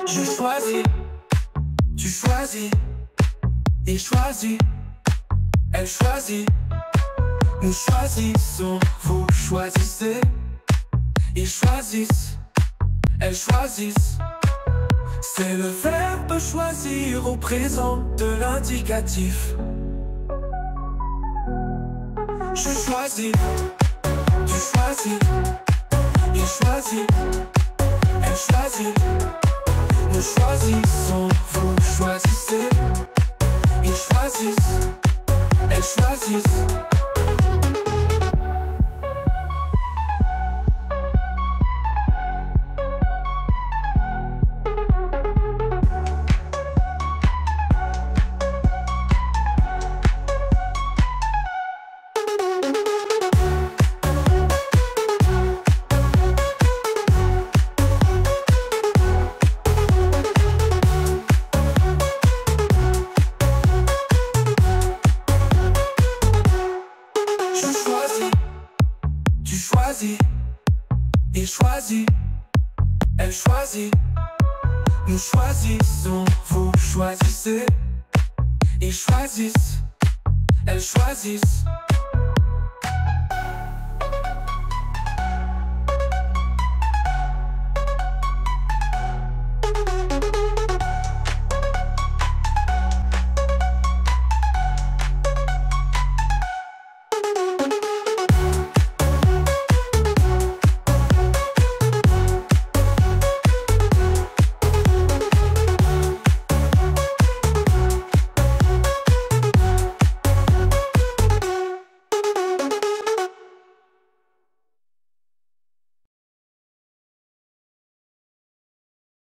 Je choisis, tu choisis, il choisit, elle choisit, nous choisissons, vous choisissez, ils choisissent, elles choisissent. C'est le verbe choisir au présent de l'indicatif. Je choisis, tu choisis, il choisit, elle choisit, nous choisissons, vous choisissez, ils choisissent, elles choisissent. Il choisit, elle choisit, nous choisissons, vous choisissez, ils choisissent, elles choisissent.